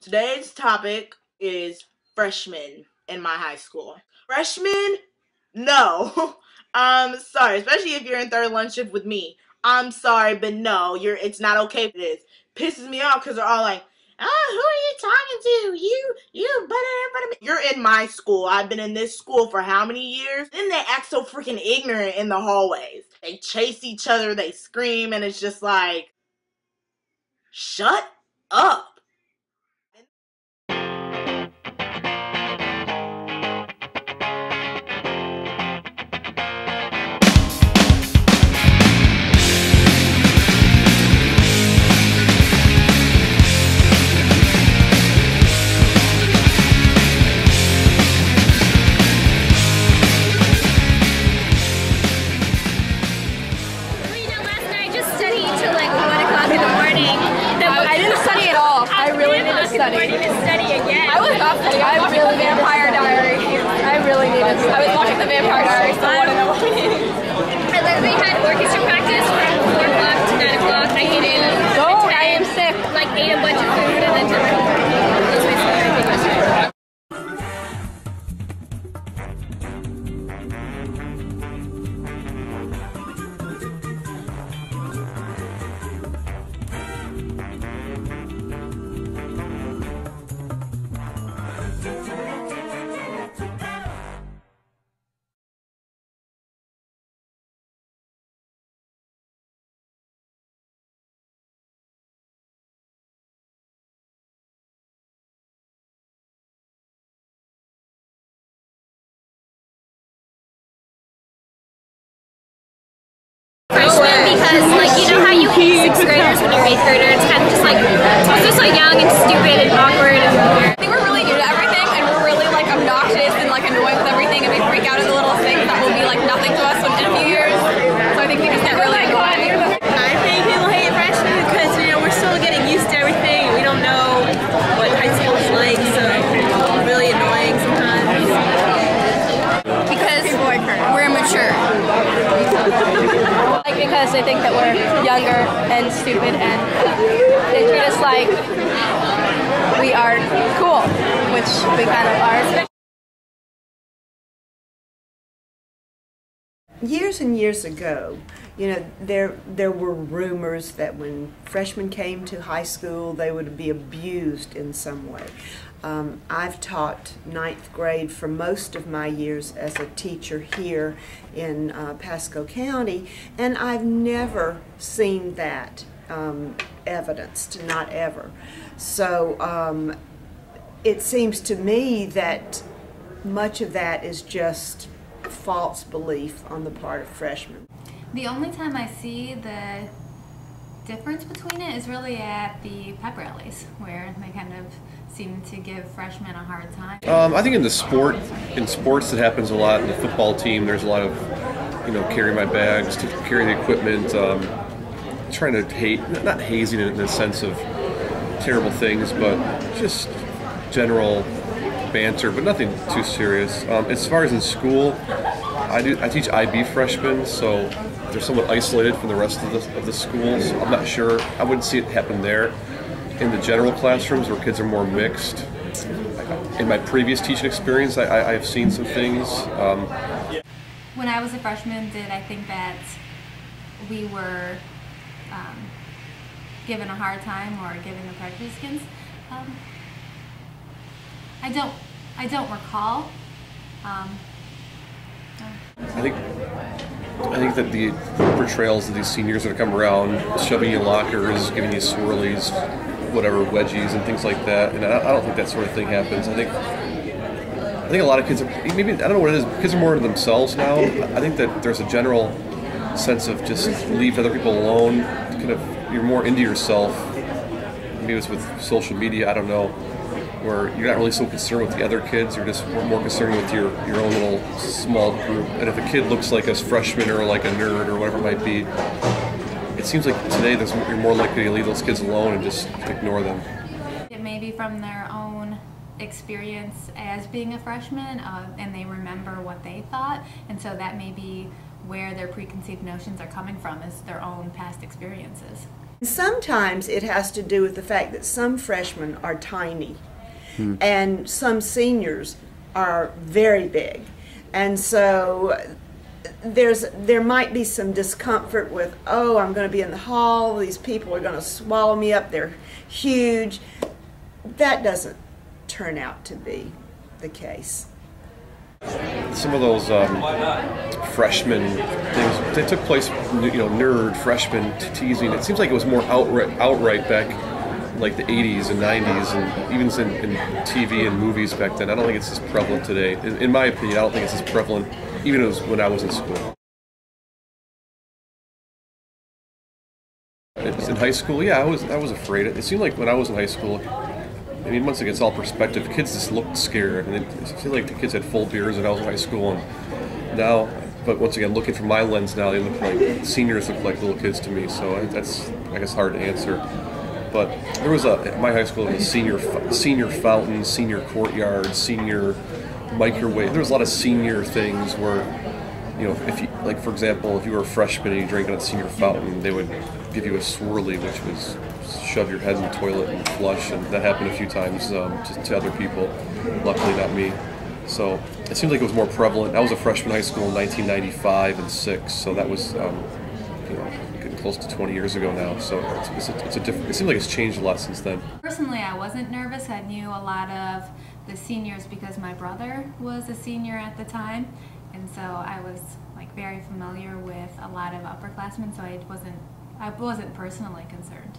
Today's topic is freshmen in my high school. Freshmen? No. Sorry, especially if you're in third lunch shift with me. I'm sorry, but no, it's not okay for this. Pisses me off because they're all like, oh, who are you talking to? You butt in front of me. You're in my school. I've been in this school for how many years? Then they act so freaking ignorant in the hallways. They chase each other, they scream, and it's just like, shut up. I was not studying. I was watching the Vampire Diaries. I really needed to. I was watching the Vampire Diaries, so I want to know what we needed. I literally had orchestra practice from 4 o'clock to 9 o'clock. I hated it. I am sick. Like, ate a bunch of food and then took it home. That was my story. Because, like, you know how you hate 6th graders when you're 8th grader? It's kind of just like, it's just like young and stupid and awkward and weird. I think we're really new to everything, and we're really, like, obnoxious and, like, annoyed with everything, and we freak out at the little things that will be, like, nothing to us in a few years. So I think we just get really annoyed. I think people hate freshmen because, you know, we're still getting used to everything. We don't know what high school is like, so it's really annoying sometimes. Because we're immature. Like, because they think that we're younger and stupid, and they treat us like we are cool, which we kind of are. Years and years ago, you know, there were rumors that when freshmen came to high school, they would be abused in some way. I've taught 9th grade for most of my years as a teacher here in Pasco County, and I've never seen that evidenced, not ever. So it seems to me that much of that is just false belief on the part of freshmen. The only time I see the difference between it is really at the pep rallies, where they kind of seem to give freshmen a hard time. I think in sports it happens a lot. In the football team, there's a lot of, you know, carry my bags, to carry the equipment, trying to not hazing in the sense of terrible things, but just general banter, but nothing too serious. As far as in school, I teach IB freshmen, so they're somewhat isolated from the rest of the schools. I'm not sure. I wouldn't see it happen there. In the general classrooms where kids are more mixed, in my previous teaching experience, I have seen some things. When I was a freshman, did I think that we were given a hard time or given the prejudice against? I don't recall. I think that the portrayals of these seniors that come around, shoving you in lockers, giving you swirlies, whatever, wedgies and things like that, and I don't think that sort of thing happens. I think a lot of kids are, maybe, I don't know what it is, kids are more into themselves now. I think that there's a general sense of just leave other people alone, kind of, you're more into yourself. Maybe it's with social media, I don't know, where you're not really so concerned with the other kids, you're just more concerned with your own little small group. And if a kid looks like a freshman or like a nerd or whatever it might be, it seems like today you're more likely to leave those kids alone and just ignore them. It may be from their own experience as being a freshman, and they remember what they thought, and so that may be where their preconceived notions are coming from, is their own past experiences. Sometimes it has to do with the fact that some freshmen are tiny and some seniors are very big. And so there might be some discomfort with, oh, I'm going to be in the hall, these people are going to swallow me up, they're huge. That doesn't turn out to be the case. Some of those freshman things, they took place, nerd freshman teasing. It seems like it was more outright back like the 80s and 90s, and even in TV and movies back then. I don't think it's as prevalent today. In my opinion, I don't think it's as prevalent even when I was in school. In high school, yeah, I was afraid. It seemed like when I was in high school, I mean, once again, it's all perspective. Kids just looked scared. I mean, it seemed like the kids had full beards when I was in high school, and now, but once again, looking from my lens now, they look like seniors look like little kids to me. So that's, I guess, hard to answer. But there was at my high school, there was senior fountain, senior courtyard, senior microwave. There was a lot of senior things where, if you, like, for example, if you were a freshman and you drank at a senior fountain, they would give you a swirly, which was shove your head in the toilet and flush, and that happened a few times to other people. Luckily, not me. So it seems like it was more prevalent. I was a freshman in high school in 1995 and 6, so that was getting close to 20 years ago now. So it's a different. It seems like it's changed a lot since then. Personally, I wasn't nervous. I knew a lot of the seniors because my brother was a senior at the time, and so I was like very familiar with a lot of upperclassmen. So I wasn't personally concerned.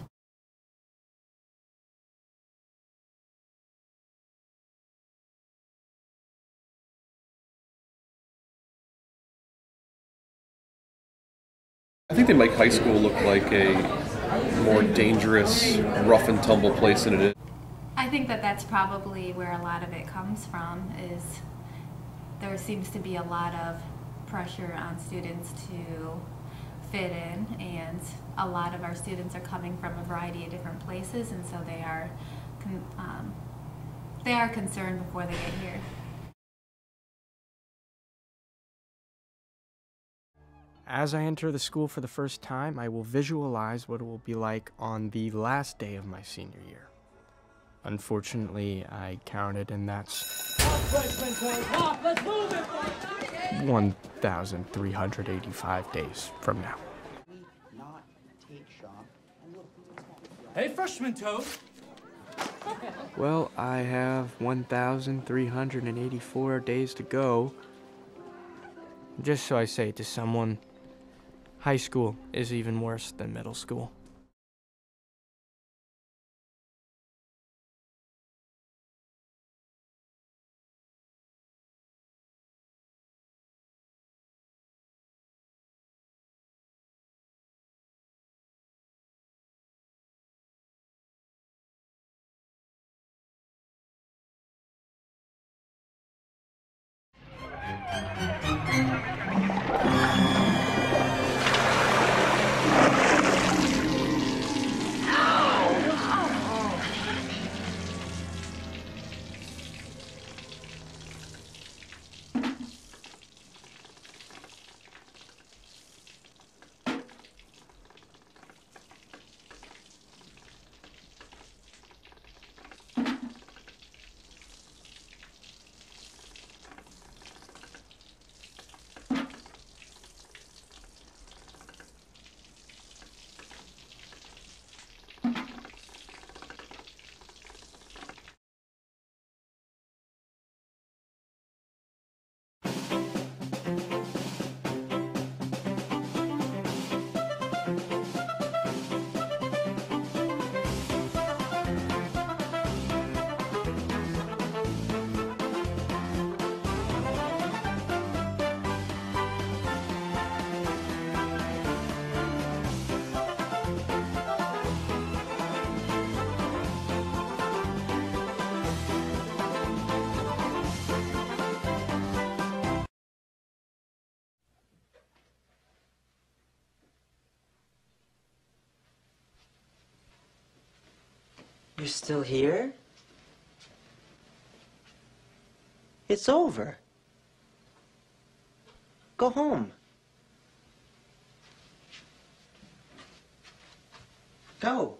I think they make high school look like a more dangerous, rough and tumble place than it is. I think that's probably where a lot of it comes from, is there seems to be a lot of pressure on students to fit in, and a lot of our students are coming from a variety of different places, and so they are concerned before they get here. As I enter the school for the first time, I will visualize what it will be like on the last day of my senior year. Unfortunately, I counted, and that's 1,385 days from now. Hey, freshman Toad! Well, I have 1,384 days to go. Just so I say to someone, high school is even worse than middle school. You're still here? It's over. Go home. Go.